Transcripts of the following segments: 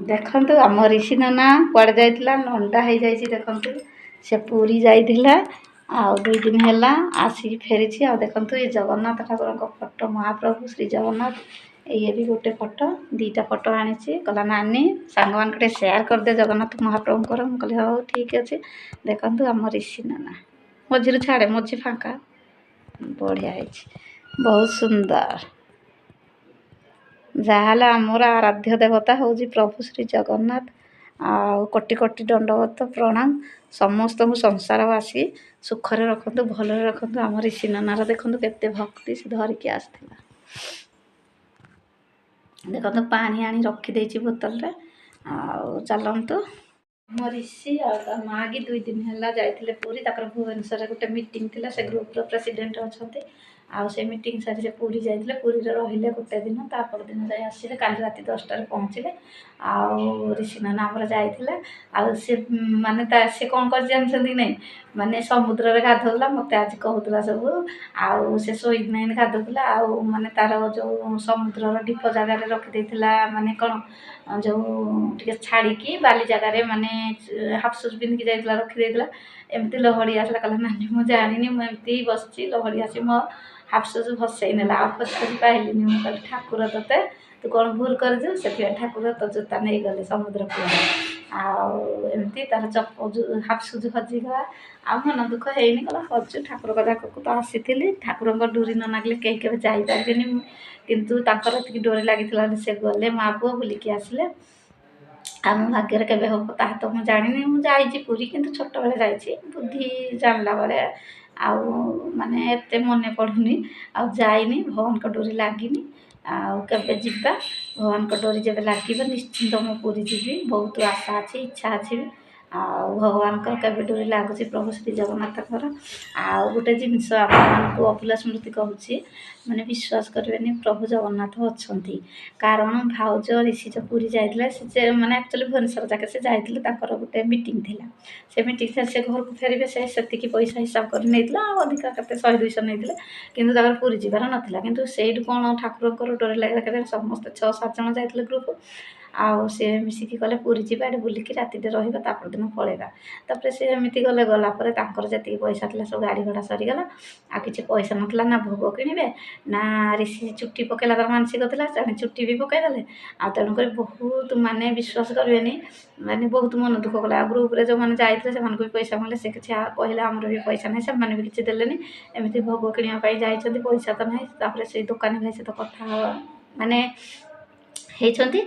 ଦେଖନ୍ତୁ ଆମ ରିଷି ନନା କୁଆଡ଼େ ଯାଇଥିଲା ନଣ୍ଡା ହେଇଯାଇଛି। ଦେଖନ୍ତୁ ସେ ପୁରୀ ଯାଇଥିଲା ଆଉ 2 ଦିନ ହେଲା ଆସିକି ଫେରିଛି। ଆଉ ଦେଖନ୍ତୁ ଏ ଜଗନ୍ନାଥ ଠାକୁରଙ୍କ ଫଟୋ ମହାପ୍ରଭୁ ଶ୍ରୀ ଜଗନ୍ନାଥ ଇଏ ବି ଗୋଟେ ଫଟୋ 2ଟା ଫଟୋ ଆଣିଛି। କହିଲା ନାନୀ ସାଙ୍ଗମାନଙ୍କୁ ଟିକେ ସେୟାର କରିଦେ ଜଗନ୍ନାଥ ମହାପ୍ରଭୁଙ୍କର। ମୁଁ କହିଲି ହଉ ଠିକ୍ ଅଛି। ଦେଖନ୍ତୁ ଆମ ରିଷି ନନା ମଝିରୁ ଛାଡ଼େ ମଝି ଫାଙ୍କା ବଢ଼ିଆ ହେଇଛି ବହୁତ ସୁନ୍ଦର। ଯାହାହେଲେ ଆମର ଆରାଧ୍ୟ ଦେବତା ହେଉଛି ପ୍ରଭୁ ଶ୍ରୀ ଜଗନ୍ନାଥ। ଆଉ କୋଟି କୋଟି ଦଣ୍ଡବତ ପ୍ରଣାମ। ସମସ୍ତଙ୍କୁ ସଂସାରବାସୀ ସୁଖରେ ରଖନ୍ତୁ ଭଲରେ ରଖନ୍ତୁ। ଆମ ରିଷି ନନାର ଦେଖନ୍ତୁ କେତେ ଭକ୍ତି ସେ ଧରିକି ଆସିଥିଲା। ଦେଖନ୍ତୁ ପାଣି ଆଣି ରଖିଦେଇଛି ବୋତଲରେ। ଆଉ ଚାଲନ୍ତୁ ମୋ ରିଷି ଆଉ ତା ମା କି 2 ଦିନ ହେଲା ଯାଇଥିଲେ ପୁରୀ। ତାଙ୍କର ଭୁବନେଶ୍ୱରରେ ଗୋଟେ ମିଟିଂ ଥିଲା। ସେ ଗ୍ରୁପ୍ର ପ୍ରେସିଡେଣ୍ଟ ଅଛନ୍ତି। ଆଉ ସେ ମିଟିଂ ସାରି ସେ ପୁରୀ ଯାଇଥିଲେ। ପୁରୀରେ ରହିଲେ ଗୋଟେ ଦିନ ତା ପରଦିନ ଯାଇ ଆସିଲେ। କାଲି ରାତି 10ଟାରେ ପହଞ୍ଚିଲେ। ଆଉ ରିଷି ନନା ଆମର ଯାଇଥିଲେ। ଆଉ ସେ ମାନେ ସେ କ'ଣ କରି ଜାଣିଛନ୍ତି କି ନାହିଁ ମାନେ ସମୁଦ୍ରରେ ଗାଧୋଉଥିଲା। ମୋତେ ଆଜି କହୁଥିଲା ସବୁ। ଆଉ ସେ ଶୋଇକି ନାହିଁ ଗାଧୋଉଥିଲା। ଆଉ ମାନେ ତାର ଯେଉଁ ସମୁଦ୍ରର ଢିପ ଜାଗାରେ ରଖିଦେଇଥିଲା ମାନେ କ'ଣ ଯେଉଁ ଟିକେ ଛାଡ଼ିକି ବାଲି ଜାଗାରେ ମାନେ ହାଫ୍ ସୁଜ୍ ପିନ୍ଧିକି ଯାଇଥିଲା ରଖିଦେଇଥିଲା। ଏମିତି ଲହଡ଼ି ଆସିଲା କହିଲା ନାନୀ ମୁଁ ଜାଣିନି ମୁଁ ଏମିତି ବସିଛି ଲହଡ଼ି ଆସି ମୋ ହାଫ୍ ସୁଜ୍ ଭସେଇ ନେଲା। ଆଉ ଖୋଜି ଖୋଜି ପାଇଲିନି। ମୁଁ କହିଲି ଠାକୁର ତୋତେ ତୁ କ'ଣ ଭୁଲ କରିଛୁ ସେଥିପାଇଁ ଠାକୁର ତୋ ଜୋତା ନେଇଗଲେ ସମୁଦ୍ର କୂଳରେ। ଆଉ ଏମିତି ତାର ହାଫ୍ ସୁଜ୍ ହଜିଗଲା। ଆଉ ମନ ଦୁଃଖ ହେଇନି। କହିଲା ହଜୁ ଠାକୁରଙ୍କ ପାଖକୁ ତ ଆସିଥିଲି। ଠାକୁରଙ୍କ ଡୋରି ନ ଲାଗିଲେ କେହି କେବେ ଯାଇପାରିବେନି। କିନ୍ତୁ ତାଙ୍କର ଏତିକି ଡୋରି ଲାଗିଥିଲା ସେ ଗଲେ ମା ପୁଅ ବୁଲିକି ଆସିଲେ। ଆମ ଭାଗ୍ୟରେ କେବେ ହେବ ତାହା ତ ମୁଁ ଜାଣିନି। ମୁଁ ଯାଇଛି ପୁରୀ କିନ୍ତୁ ଛୋଟବେଳେ ଯାଇଛି ବୁଦ୍ଧି ଜାଣିଲା ବେଳେ। ଆଉ ମାନେ ଏତେ ମନେ ପଡ଼ୁନି। ଆଉ ଯାଇନି ଭଗବାନଙ୍କ ଡୋରି ଲାଗିନି। ଆଉ କେବେ ଯିବା ଭଗବାନଙ୍କ ଡୋରି ଯେବେ ଲାଗିବ ନିଶ୍ଚିନ୍ତ ମୁଁ ପୁରୀ ଯିବି। ବହୁତ ଆଶା ଅଛି ଇଚ୍ଛା ଅଛି। ଆଉ ଭଗବାନଙ୍କର କେବେ ଡୋରି ଲାଗୁଛି ପ୍ରଭୁ ଶ୍ରୀ ଜଗନ୍ନାଥଙ୍କର। ଆଉ ଗୋଟେ ଜିନିଷ ଆପଣମାନଙ୍କୁ ଅଭୁଲା ସ୍ମୃତି କହୁଛି ମାନେ ବିଶ୍ୱାସ କରିବେନି ପ୍ରଭୁ ଜଗନ୍ନାଥ ଅଛନ୍ତି। କାରଣ ଭାଉଜ ରିଷି ଯୋଉ ପୁରୀ ଯାଇଥିଲେ ସେ ମାନେ ଆକ୍ଚୁଆଲି ଭୁବନେଶ୍ୱର ଯାକେ ସେ ଯାଇଥିଲେ। ତାଙ୍କର ଗୋଟେ ମିଟିଂ ଥିଲା। ସେ ମିଟିଂରେ ସେ ଘରକୁ ଫେରିବେ ସେ ସେତିକି ପଇସା ହିସାବ କରି ନେଇଥିଲା। ଆଉ ଅଧିକା କେତେ 100-200 ନେଇଥିଲେ। କିନ୍ତୁ ତାଙ୍କର ପୁରୀ ଯିବାର ନଥିଲା। କିନ୍ତୁ ସେଇଠୁ କ'ଣ ଠାକୁରଙ୍କର ଡୋରି ଲାଗିଲା କେଜାଣି ସମସ୍ତେ 6-7 ଜଣ ଯାଇଥିଲେ ଗ୍ରୁପ୍। ଆଉ ସେ ମିଶିକି ଗଲେ ପୁରୀ ଯିବା ଏଠି ବୁଲିକି ରାତିଟେ ରହିବା ତା ପରଦିନ ପଳେଇବା। ତାପରେ ସେ ଏମିତି ଗଲା ପରେ ତାଙ୍କର ଯେତିକି ପଇସା ଥିଲା ସବୁ ଗାଡ଼ି ଭଡ଼ା ସରିଗଲା। ଆଉ କିଛି ପଇସା ନଥିଲା ନା ଭୋଗ କିଣିବେ ନା ରିଷି ଚୁଟି ପକେଇଲା ତାର ମାନସିକ ଥିଲା ତେଣୁ ଚୁଟି ବି ପକେଇଦେଲେ। ଆଉ ତେଣୁକରି ବହୁତ ମାନେ ବିଶ୍ୱାସ କରିବେନି ମାନେ ବହୁତ ମନ ଦୁଃଖ କଲା। ଆଉ ଗ୍ରୁପ୍ରେ ଯେଉଁମାନେ ଯାଇଥିଲେ ସେମାନଙ୍କୁ ବି ପଇସା ମିଳିଲେ ସେ କିଛି କହିଲେ ଆମର ବି ପଇସା ନାହିଁ ସେମାନେ ବି କିଛି ଦେଲେନି। ଏମିତି ଭୋଗ କିଣିବା ପାଇଁ ଯାଇଛନ୍ତି ପଇସା ତ ନାହିଁ। ତାପରେ ସେଇ ଦୋକାନୀ ଭାଇ ସହିତ କଥା ମାନେ ହେଇଛନ୍ତି।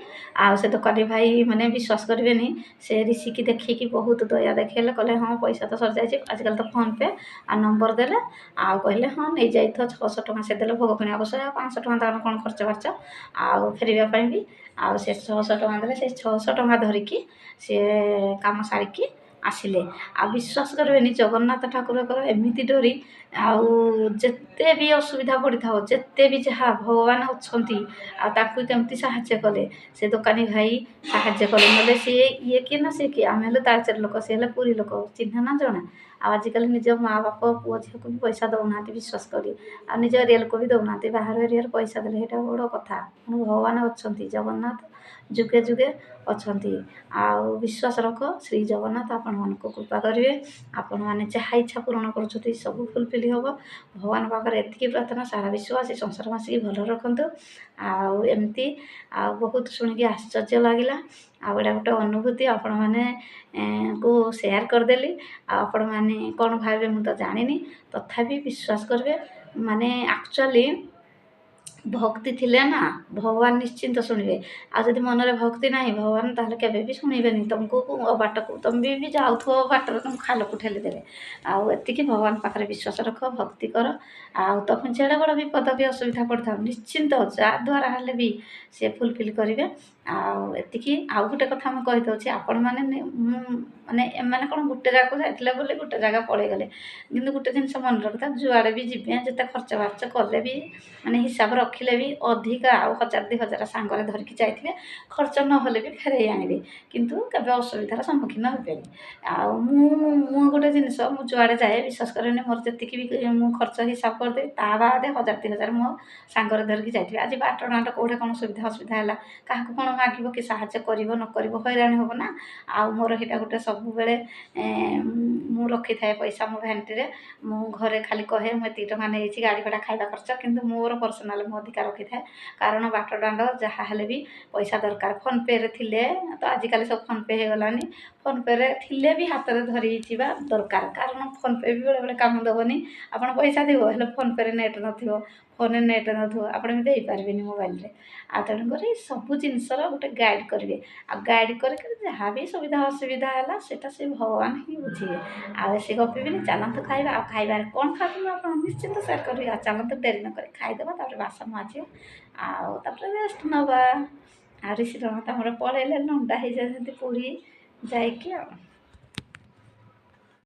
ଆଉ ସେ ଦୋକାନୀ ଭାଇ ମାନେ ବିଶ୍ୱାସ କରିବେନି ସେ ରିଷିକି ଦେଖିକି ବହୁତ ଦୟା ଦେଖେଇଲେ। କହିଲେ ହଁ ପଇସା ତ ସରିଯାଇଛି ଆଜିକାଲି ତ ଫୋନ୍ ପେ ଆଉ ନମ୍ବର ଦେଲେ। ଆଉ କହିଲେ ହଁ ନେଇଯାଇଥିବ 600 ଟଙ୍କା ସେ ଦେଲେ ଭୋଗ କିଣିବା ଅବଶ୍ୟ 500 ଟଙ୍କା ତାଙ୍କର କ'ଣ ଖର୍ଚ୍ଚ ବାର୍ଚ୍ଚ ଆଉ ଫେରିବା ପାଇଁ ବି। ଆଉ ସେ 600 ଟଙ୍କା ଦେଲେ ସେ 600 ଟଙ୍କା ଧରିକି ସିଏ କାମ ସାରିକି ଆସିଲେ। ଆଉ ବିଶ୍ୱାସ କରିବେନି ଜଗନ୍ନାଥ ଠାକୁରଙ୍କର ଏମିତି ଡୋରି। ଆଉ ଯେତେ ବି ଅସୁବିଧା ପଡ଼ିଥାଉ ଯେତେ ବି ଯାହା ଭଗବାନ ଅଛନ୍ତି। ଆଉ ତାକୁ କେମିତି ସାହାଯ୍ୟ କଲେ ସେ ଦୋକାନୀ ଭାଇ ସାହାଯ୍ୟ କଲେ। ନହେଲେ ସିଏ ଇଏ କିଏ ନା ସିଏ କିଏ ଆମେ ହେଲେ ତାଳଚେର ଲୋକ ସିଏ ହେଲେ ପୁରୀ ଲୋକ ଚିହ୍ନା ନା ଜଣା। ଆଉ ଆଜିକାଲି ନିଜ ମା ବାପ ପୁଅ ଝିଅକୁ ବି ପଇସା ଦେଉନାହାନ୍ତି ବିଶ୍ୱାସ କରି। ଆଉ ନିଜ ଏରିଆ ଲୋକ ବି ଦେଉନାହାନ୍ତି ବାହାର ଏରିଆରେ ପଇସା ଦେଲେ ସେଇଟା ବଡ଼ କଥା। ତେଣୁ ଭଗବାନ ଅଛନ୍ତି ଜଗନ୍ନାଥ ଯୁଗେ ଯୁଗେ ଅଛନ୍ତି। ଆଉ ବିଶ୍ୱାସ ରଖ ଶ୍ରୀ ଜଗନ୍ନାଥ ଆପଣମାନଙ୍କୁ କୃପା କରିବେ। ଆପଣମାନେ ଯାହା ଇଚ୍ଛା ପୂରଣ କରୁଛନ୍ତି ସବୁ ଫୁଲଫିଲ୍ ହେବ। ଭଗବାନ ପାଖରେ ଏତିକି ପ୍ରାର୍ଥନା ସାରା ବିଶ୍ୱବାସୀ ସଂସାର ମାସିକି ଭଲରେ ରଖନ୍ତୁ। ଆଉ ଏମିତି ଆଉ ବହୁତ ଶୁଣିକି ଆଶ୍ଚର୍ଯ୍ୟ ଲାଗିଲା। ଆଉ ଏଇଟା ଗୋଟେ ଅନୁଭୂତି ଆପଣମାନେ କୁ ସେୟାର କରିଦେଲି। ଆଉ ଆପଣମାନେ କ'ଣ ଭାବିବେ ମୁଁ ତ ଜାଣିନି। ତଥାପି ବିଶ୍ୱାସ କରିବେ ମାନେ ଆକ୍ଚୁଆଲି ଭକ୍ତି ଥିଲେ ନା ଭଗବାନ ନିଶ୍ଚିନ୍ତ ଶୁଣିବେ। ଆଉ ଯଦି ମନରେ ଭକ୍ତି ନାହିଁ ଭଗବାନ ତାହେଲେ କେବେ ବି ଶୁଣିବେନି। ତୁମକୁ ବାଟକୁ ତୁମେ ବି ଯାଉଥିବ ବାଟରେ ତୁମକୁ ଖାଲକୁ ଠେଲିଦେବେ। ଆଉ ଏତିକି ଭଗବାନ ପାଖରେ ବିଶ୍ୱାସ ରଖ ଭକ୍ତି କର। ଆଉ ତୁମେ ଯେଡ଼େ ବଡ଼ ବିପଦ ବି ଅସୁବିଧା ପଡ଼ିଥାଉ ନିଶ୍ଚିନ୍ତ ଯାହାଦ୍ୱାରା ହେଲେ ବି ସେ ଫୁଲଫିଲ୍ କରିବେ। ଆଉ ଏତିକି। ଆଉ ଗୋଟେ କଥା ମୁଁ କହିଦେଉଛି ଆପଣମାନେ ମାନେ ଏମାନେ କ'ଣ ଗୋଟେ ଜାଗାକୁ ଯାଇଥିଲେ ବୋଲି ଗୋଟେ ଜାଗା ପଳେଇଗଲେ। କିନ୍ତୁ ଗୋଟେ ଜିନିଷ ମନେ ରଖିଥାଅ ଯୁଆଡ଼େ ବି ଯିବେ ଯେତେ ଖର୍ଚ୍ଚ ବାର୍ଚ୍ଚ କଲେ ବି ମାନେ ହିସାବ ରଖିଲେ ବି ଅଧିକା ଆଉ 1000-2000 ସାଙ୍ଗରେ ଧରିକି ଯାଇଥିବେ ଖର୍ଚ୍ଚ ନହେଲେ ବି ଫେରେଇ ଆଣିବେ। କିନ୍ତୁ କେବେ ଅସୁବିଧାର ସମ୍ମୁଖୀନ ହେବେନି। ଆଉ ମୁଁ ଗୋଟେ ଜିନିଷ ମୁଁ ଯୁଆଡ଼େ ଯାଏ ବିଶ୍ୱାସ କରେନି ମୋର ଯେତିକି ବି ମୁଁ ଖର୍ଚ୍ଚ ହିସାବ କରିଦେବି ତା ବାଦେ 1000-2000 ମୋ ସାଙ୍ଗରେ ଧରିକି ଯାଇଥିବି। ଆଜି ବାଟ ଘାଟ କେଉଁଠି କ'ଣ ସୁବିଧା ଅସୁବିଧା ହେଲା କାହାକୁ କ'ଣ ମାଗିବ କି ସାହାଯ୍ୟ କରିବ ନ କରିବ ହଇରାଣ ହେବ ନା। ଆଉ ମୋର ସେଇଟା ଗୋଟେ ସବୁବେଳେ ମୁଁ ରଖିଥାଏ ପଇସା ମୋ ଭ୍ୟାନିଟିରେ। ମୁଁ ଘରେ ଖାଲି କହେ ମୁଁ ଏତିକି ଟଙ୍କା ନେଇଛି ଗାଡ଼ି ଭଡ଼ା ଖାଇବା ଖର୍ଚ୍ଚ, କିନ୍ତୁ ମୋର ପର୍ସନାଲ୍ ମୁଁ ଅଧିକା ରଖିଥାଏ। କାରଣ ବାଟ ଦାଣ୍ଡ ଯାହା ହେଲେ ବି ପଇସା ଦରକାର। ଫୋନ୍ପେରେ ଥିଲେ ତ ଆଜିକାଲି ସବୁ ଫୋନ୍ପେ ହେଇଗଲାଣି, ଫୋନ୍ପେରେ ଥିଲେ ବି ହାତରେ ଧରିଯିବା ଦରକାର। କାରଣ ଫୋନ୍ପେ ବି ବେଳେବେଳେ କାମ ଦେବନି। ଆପଣ ପଇସା ଥିବ ହେଲେ ଫୋନ୍ପେରେ ନେଟ୍ ନଥିବ, ଫୋନ୍ରେ ନେଟ୍ ନଥିବ, ଆପଣ ବି ଦେଇପାରିବେନି ମୋବାଇଲରେ। ଆଉ ତେଣୁକରି ସବୁ ଜିନିଷର ଗୋଟେ ଗାଇଡ଼ କରିବେ। ଆଉ ଗାଇଡ଼ କରିକି ଯାହା ବି ସୁବିଧା ଅସୁବିଧା ହେଲା ସେଇଟା ସେ ଭଗବାନ ହିଁ ବୁଝିବେ। ଆଉ ବେଶୀ ଗପିବିନି, ଚାଲନ୍ତୁ ଖାଇବା। ଆଉ ଖାଇବାରେ କ'ଣ ଖାଉଛନ୍ତି ମୁଁ ଆପଣଙ୍କୁ ନିଶ୍ଚିନ୍ତ ସେୟାର କରିବି। ଆଉ ଚାଲନ୍ତୁ ଡେରି ନ କରି ଖାଇଦେବା, ତାପରେ ବାସନ ମାଜିବା, ଆଉ ତାପରେ ରେଷ୍ଟ ନେବା। ଆଉ ଋଷିର ଆମର ପଳେଇଲେ ନଣ୍ଡା ହେଇଯାଇଛନ୍ତି ପୁରୀ ଯାଇକି ଆଉ।